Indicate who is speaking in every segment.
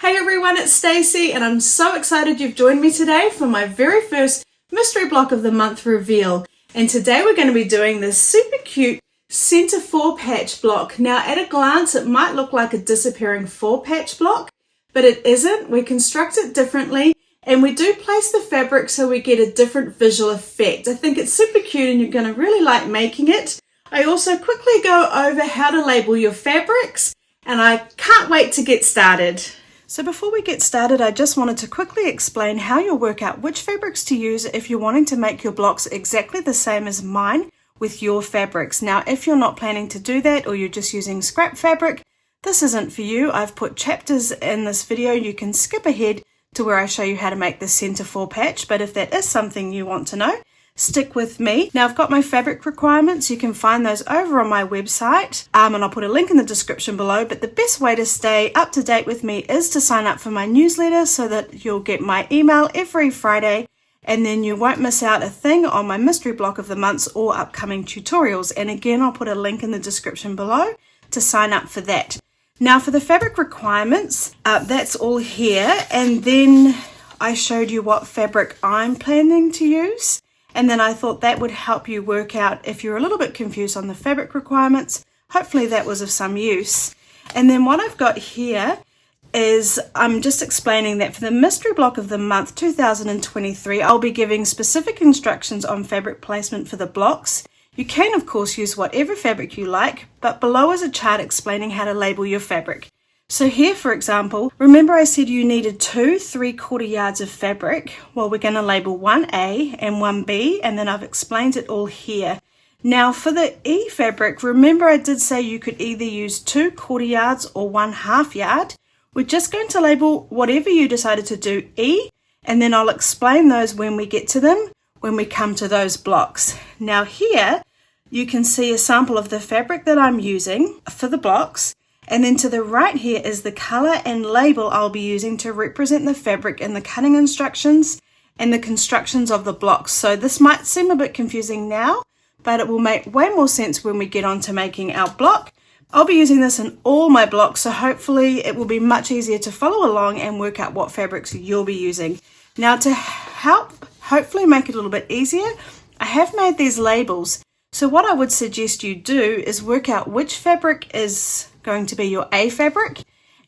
Speaker 1: Hey everyone, it's Stacey and I'm so excited you've joined me today for my very first mystery block of the month reveal. And today we're going to be doing this super cute center 4-patch block. Now at a glance it might look like a disappearing 4-patch block, but it isn't. We construct it differently and we do place the fabric so we get a different visual effect. I think it's super cute and you're going to really like making it. I also quickly go over how to label your fabrics and I can't wait to get started. So before we get started, I just wanted to quickly explain how you'll work out which fabrics to use if you're wanting to make your blocks exactly the same as mine with your fabrics. Now, if you're not planning to do that or you're just using scrap fabric, this isn't for you. I've put chapters in this video. You can skip ahead to where I show you how to make the center 4-patch, but if that is something you want to know, stick with me. Now I've got my fabric requirements. You can find those over on my website and I'll put a link in the description below, but the best way to stay up to date with me is to sign up for my newsletter so that you'll get my email every Friday and then you won't miss out a thing on my mystery block of the months or upcoming tutorials. And again, I'll put a link in the description below to sign up for that. Now for the fabric requirements, that's all here, and then I showed you what fabric I'm planning to use. And then I thought that would help you work out if you're a little bit confused on the fabric requirements. Hopefully that was of some use. And then what I've got here is I'm just explaining that for the mystery block of the month 2023, I'll be giving specific instructions on fabric placement for the blocks. You can of course use whatever fabric you like, but below is a chart explaining how to label your fabric. So here, for example, remember I said you needed 2 3/4 yards of fabric? Well, we're going to label one A and one B, and then I've explained it all here. Now for the E fabric, remember I did say you could either use 2 1/4 yards or 1/2 yard. We're just going to label whatever you decided to do E, and then I'll explain those when we get to them, when we come to those blocks. Now here, you can see a sample of the fabric that I'm using for the blocks. And then to the right here is the color and label I'll be using to represent the fabric in the cutting instructions and the constructions of the blocks. So this might seem a bit confusing now, but it will make way more sense when we get on to making our block. I'll be using this in all my blocks, so hopefully it will be much easier to follow along and work out what fabrics you'll be using. Now to help hopefully make it a little bit easier, I have made these labels. So what I would suggest you do is work out which fabric is going to be your A fabric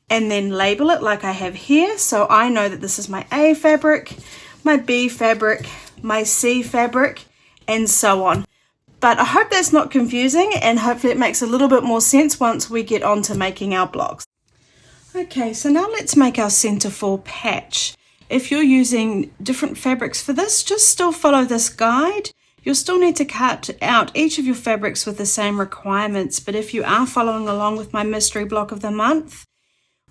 Speaker 1: and then label it like I have here, so I know that this is my A fabric, my B fabric, my C fabric, and so on. But I hope that's not confusing and hopefully it makes a little bit more sense once we get on to making our blocks. Okay, so now let's make our center 4-patch. If you're using different fabrics for this, just still follow this guide. You'll still need to cut out each of your fabrics with the same requirements, but if you are following along with my mystery block of the month,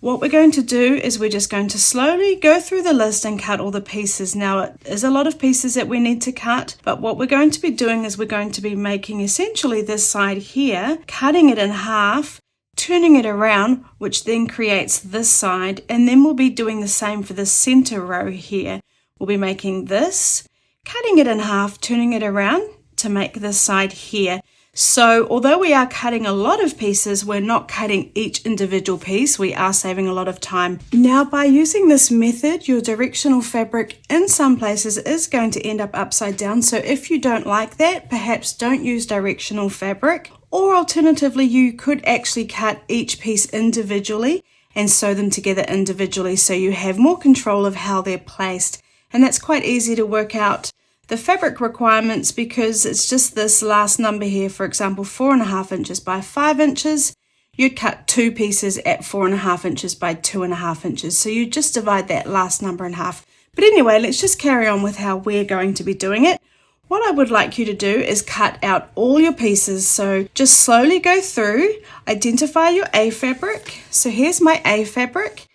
Speaker 1: what we're going to do is we're just going to slowly go through the list and cut all the pieces. Now it is a lot of pieces that we need to cut, but what we're going to be doing is we're going to be making essentially this side here, cutting it in half, turning it around, which then creates this side, and then we'll be doing the same for the center row here. We'll be making this, cutting it in half, turning it around to make this side here. So although we are cutting a lot of pieces, we're not cutting each individual piece. We are saving a lot of time. Now by using this method, your directional fabric in some places is going to end up upside down. So if you don't like that, perhaps don't use directional fabric, or alternatively, you could actually cut each piece individually and sew them together individually so you have more control of how they're placed. And that's quite easy to work out the fabric requirements because it's just this last number here, for example, 4.5 inches by 5 inches. You'd cut 2 pieces at 4.5 inches by 2.5 inches. So you just divide that last number in half. But anyway, let's just carry on with how we're going to be doing it. What I would like you to do is cut out all your pieces. So just slowly go through, identify your A fabric. So here's my A fabric.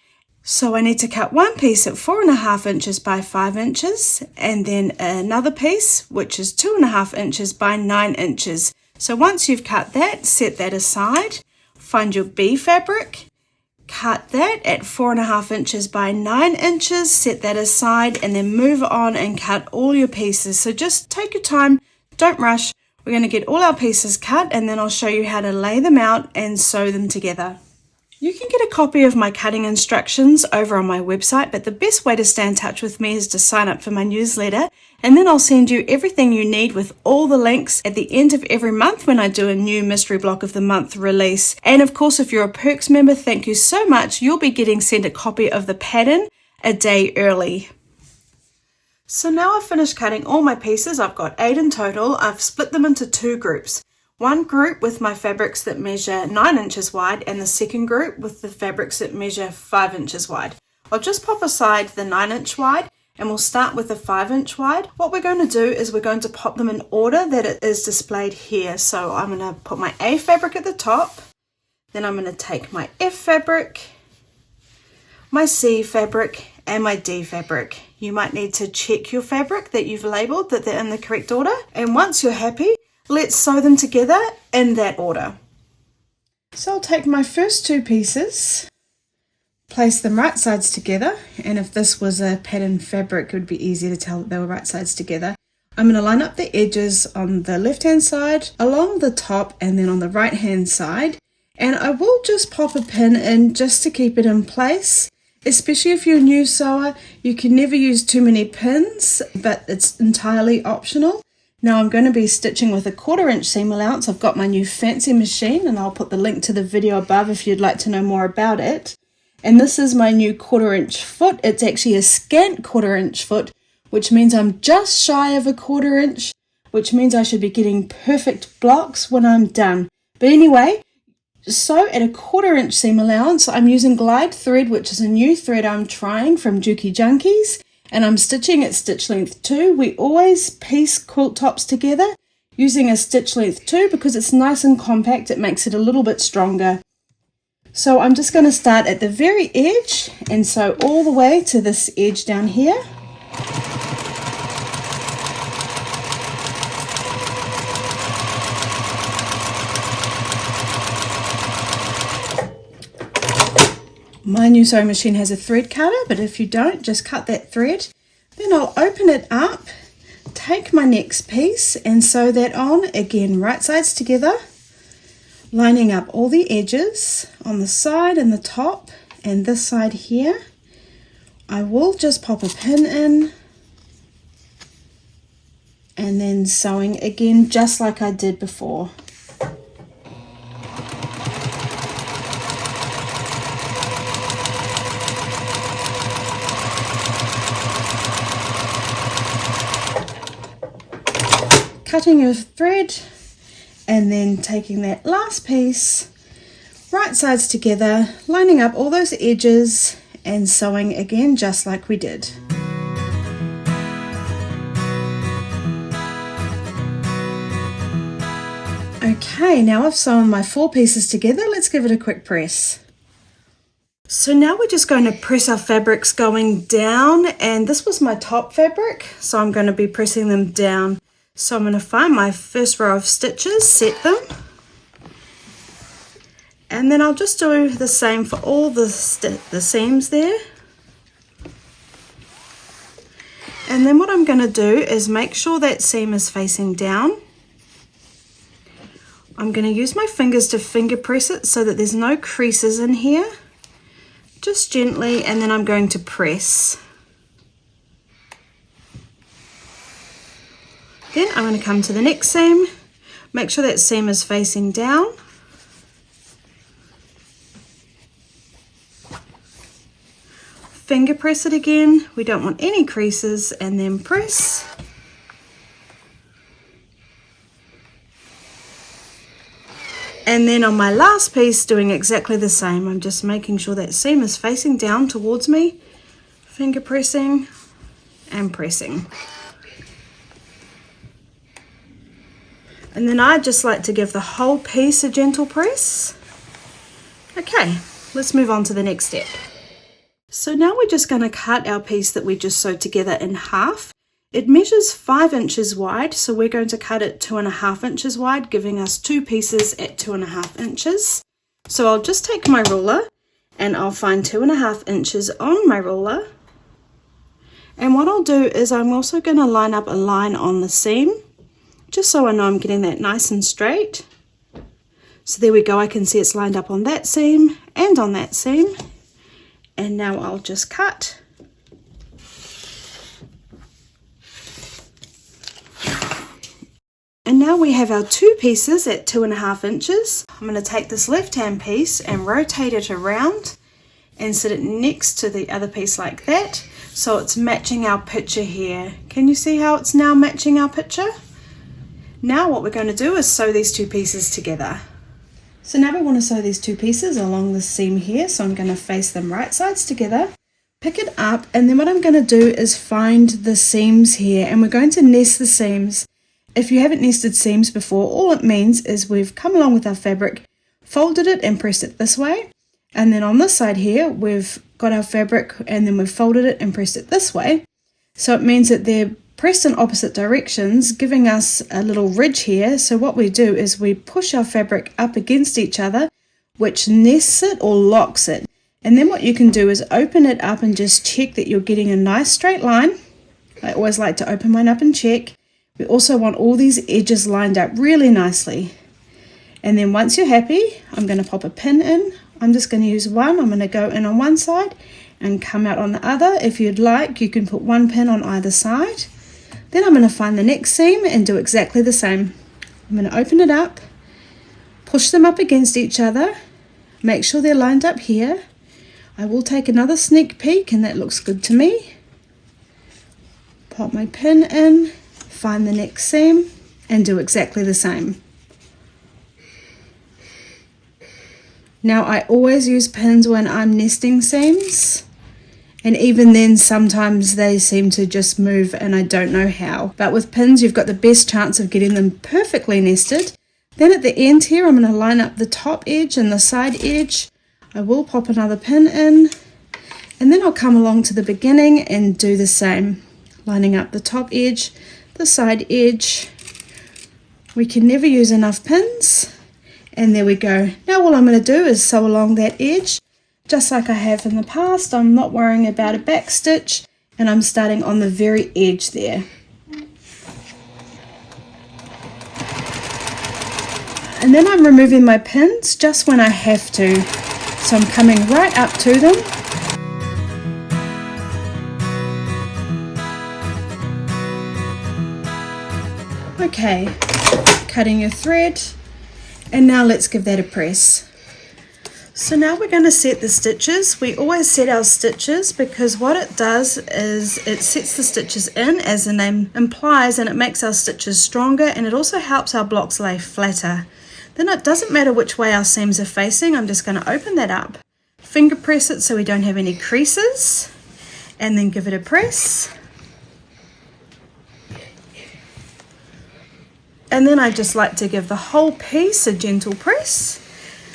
Speaker 1: So I need to cut one piece at 4.5 inches by 5 inches and then another piece which is 2.5 inches by 9 inches. So once you've cut that, set that aside, find your B fabric, cut that at 4.5 inches by 9 inches, set that aside, and then move on and cut all your pieces. So just take your time, don't rush. We're going to get all our pieces cut and then I'll show you how to lay them out and sew them together. You can get a copy of my cutting instructions over on my website, but the best way to stay in touch with me is to sign up for my newsletter, and then I'll send you everything you need with all the links at the end of every month when I do a new Mystery Block of the Month release. And of course, if you're a Perks member, thank you so much. You'll be getting sent a copy of the pattern a day early. So now I've finished cutting all my pieces. I've got 8 in total. I've split them into 2 groups. One group with my fabrics that measure 9 inches wide, and the second group with the fabrics that measure 5 inches wide. I'll just pop aside the 9-inch wide and we'll start with the 5-inch wide. What we're going to do is we're going to pop them in order that it is displayed here. So I'm going to put my A fabric at the top, then I'm going to take my F fabric, my C fabric and my D fabric. You might need to check your fabric that you've labelled that they're in the correct order, and once you're happy, let's sew them together in that order. So I'll take my first 2 pieces, place them right sides together, and if this was a pattern fabric it would be easier to tell that they were right sides together. I'm going to line up the edges on the left hand side, along the top, and then on the right hand side, and I will just pop a pin in just to keep it in place. Especially if you're a new sewer, you can never use too many pins, but it's entirely optional. Now I'm going to be stitching with a 1/4 inch seam allowance. I've got my new fancy machine, and I'll put the link to the video above if you'd like to know more about it. And this is my new 1/4 inch foot. It's actually a scant 1/4 inch foot, which means I'm just shy of a 1/4 inch, which means I should be getting perfect blocks when I'm done. But anyway, so at a 1/4 inch seam allowance, I'm using glide thread, which is a new thread I'm trying from Juki Junkies, and I'm stitching at stitch length 2. We always piece quilt tops together using a stitch length 2 because it's nice and compact. It makes it a little bit stronger. So I'm just going to start at the very edge and sew all the way to this edge down here. My new sewing machine has a thread cutter, but if you don't, just cut that thread. Then I'll open it up, take my next piece and sew that on, again right sides together, lining up all the edges on the side and the top and this side here. I will just pop a pin in and then sewing again just like I did before. Cutting your thread and then taking that last piece, right sides together, lining up all those edges and sewing again just like we did. Okay, now I've sewn my 4 pieces together. Let's give it a quick press. So now we're just going to press our fabrics going down, and this was my top fabric, so I'm going to be pressing them down. So I'm going to find my first row of stitches, set them, and then I'll just do the same for all the seams there. And then what I'm going to do is make sure that seam is facing down. I'm going to use my fingers to finger press it so that there's no creases in here, just gently, and then I'm going to press. Then I'm going to come to the next seam, make sure that seam is facing down. Finger press it again, we don't want any creases, and then press. And then on my last piece, doing exactly the same. I'm just making sure that seam is facing down towards me, finger pressing and pressing. And then I just like to give the whole piece a gentle press. Okay, let's move on to the next step. So now we're just going to cut our piece that we just sewed together in half. It measures 5 inches wide, so we're going to cut it 2.5 inches wide, giving us 2 pieces at 2.5 inches. So I'll just take my ruler and I'll find 2.5 inches on my ruler. And what I'll do is I'm also going to line up a line on the seam, just so I know I'm getting that nice and straight. So there we go, I can see it's lined up on that seam and on that seam. And now I'll just cut. And now we have our two pieces at 2.5 inches. I'm going to take this left hand piece and rotate it around and sit it next to the other piece like that. So it's matching our picture here. Can you see how it's now matching our picture? Now what we're going to do is sew these two pieces together. So now we want to sew these two pieces along the seam here. So I'm going to face them right sides together, pick it up, and then what I'm going to do is find the seams here, and we're going to nest the seams. If you haven't nested seams before, all it means is we've come along with our fabric, folded it and pressed it this way. And then on this side here, we've got our fabric and then we've folded it and pressed it this way. So it means that they're pressed in opposite directions, giving us a little ridge here. So what we do is we push our fabric up against each other, which nests it or locks it. And then what you can do is open it up and just check that you're getting a nice straight line. I always like to open mine up and check. We also want all these edges lined up really nicely. And then once you're happy, I'm going to pop a pin in. I'm just going to use one. I'm going to go in on one side and come out on the other. If you'd like, you can put one pin on either side. Then I'm going to find the next seam and do exactly the same. I'm going to open it up, push them up against each other, make sure they're lined up here. I will take another sneak peek, and that looks good to me. Pop my pin in, find the next seam and do exactly the same. Now I always use pins when I'm nesting seams, and even then sometimes they seem to just move and I don't know how. But with pins you've got the best chance of getting them perfectly nested. Then at the end here I'm going to line up the top edge and the side edge. I will pop another pin in, and then I'll come along to the beginning and do the same, lining up the top edge, the side edge. We can never use enough pins, and there we go. Now all I'm going to do is sew along that edge just like I have in the past. I'm not worrying about a back stitch, and I'm starting on the very edge there. And then I'm removing my pins just when I have to, so I'm coming right up to them. Okay, cutting your thread, and now let's give that a press. So now we're going to set the stitches. We always set our stitches because what it does is it sets the stitches in, as the name implies, and it makes our stitches stronger, and it also helps our blocks lay flatter. Then it doesn't matter which way our seams are facing. I'm just going to open that up, finger press it so we don't have any creases, and then give it a press. And then I just like to give the whole piece a gentle press.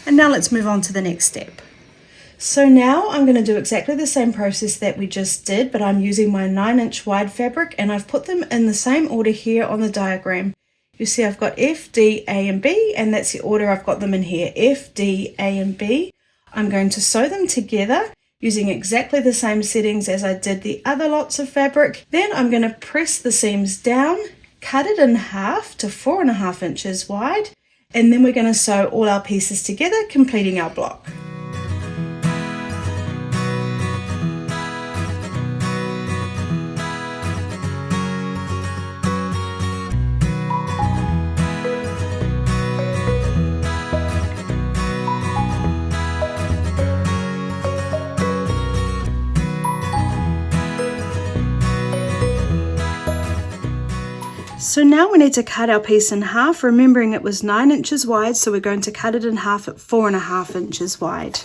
Speaker 1: And now let's move on to the next step. So now I'm going to do exactly the same process that we just did, but I'm using my 9-inch wide fabric, and I've put them in the same order here on the diagram. You see I've got F, D, A and B, and that's the order I've got them in here, F, D, A and B. I'm going to sew them together using exactly the same settings as I did the other lots of fabric. Then I'm going to press the seams down, cut it in half to 4.5 inches wide, and then we're going to sew all our pieces together, completing our block. So now we need to cut our piece in half, remembering it was 9 inches wide, so we're going to cut it in half at 4.5 inches wide.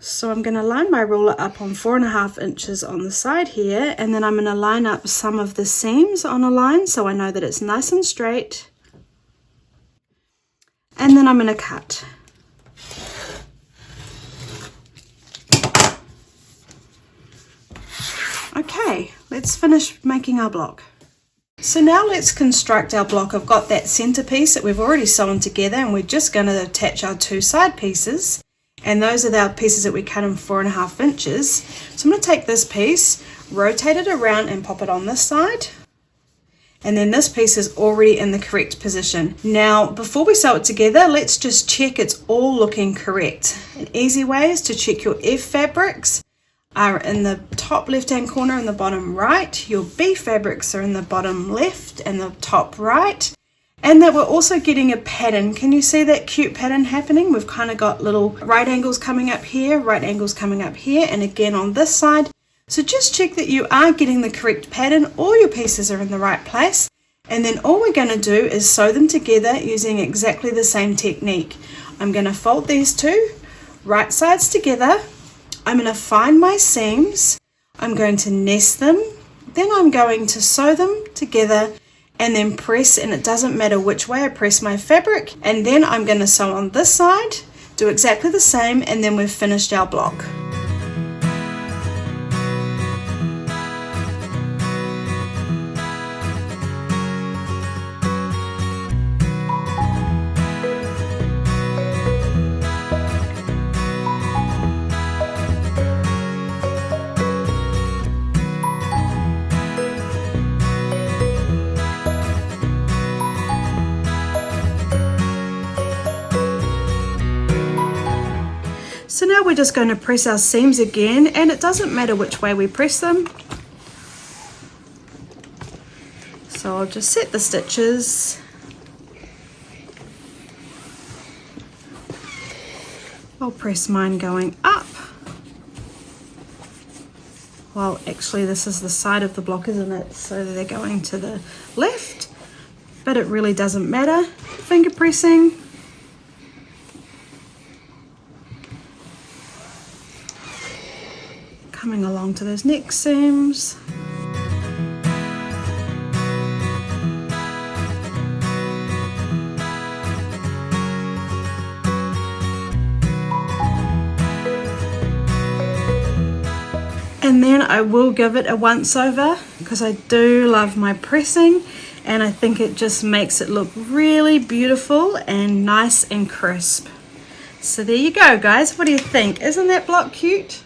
Speaker 1: So I'm going to line my ruler up on 4.5 inches on the side here, and then I'm going to line up some of the seams on a line so I know that it's nice and straight. And then I'm going to cut. Okay, let's finish making our block. So now let's construct our block. I've got that center piece that we've already sewn together, and we're just going to attach our two side pieces, and those are our pieces that we cut in 4.5 inches. So I'm going to take this piece, rotate it around and pop it on this side, And then this piece is already in the correct position. Now, before we sew it together, let's just check it's all looking correct. An easy way is to check your F fabrics are in the top left-hand corner and the bottom right. Your B fabrics are in the bottom left and the top right. And that we're also getting a pattern. Can you see that cute pattern happening? We've kind of got little right angles coming up here, right angles coming up here, and again on this side. So just check that you are getting the correct pattern, all your pieces are in the right place, and then all we're going to do is sew them together using exactly the same technique. I'm going to fold these two right sides together. I'm going to find my seams, I'm going to nest them, then I'm going to sew them together and then press, and it doesn't matter which way I press my fabric, and then I'm going to sew on this side, do exactly the same, and then we've finished our block. So now we're just going to press our seams again, and it doesn't matter which way we press them. So I'll just set the stitches. I'll press mine going up. Well, actually this is the side of the block, isn't it? So they're going to the left, but it really doesn't matter. Finger pressing. Coming along to those next seams. And then I will give it a once over because I do love my pressing, and I think it just makes it look really beautiful and nice and crisp. So there you go, guys. What do you think? Isn't that block cute?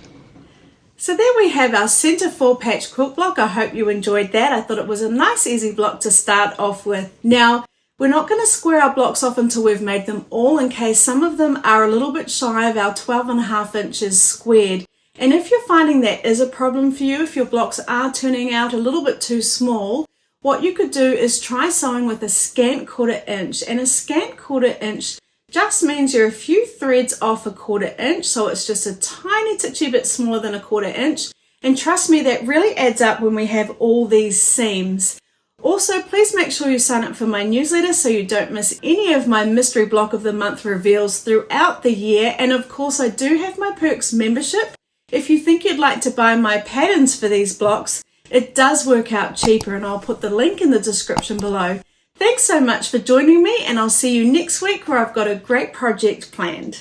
Speaker 1: So there we have our center 4 patch quilt block. I hope you enjoyed that. I thought it was a nice easy block to start off with. Now, we're not going to square our blocks off until we've made them all, in case some of them are a little bit shy of our 12.5 inches squared. And if you're finding that is a problem for you, if your blocks are turning out a little bit too small, what you could do is try sewing with a scant 1/4 inch. And a scant 1/4 inch just means you're a few threads off a 1/4 inch, so it's just a tiny titchy bit smaller than a 1/4 inch. And trust me, that really adds up when we have all these seams. Also, please make sure you sign up for my newsletter so you don't miss any of my mystery block of the month reveals throughout the year. And of course, I do have my perks membership. If you think you'd like to buy my patterns for these blocks, it does work out cheaper, and I'll put the link in the description below. Thanks so much for joining me, and I'll see you next week where I've got a great project planned.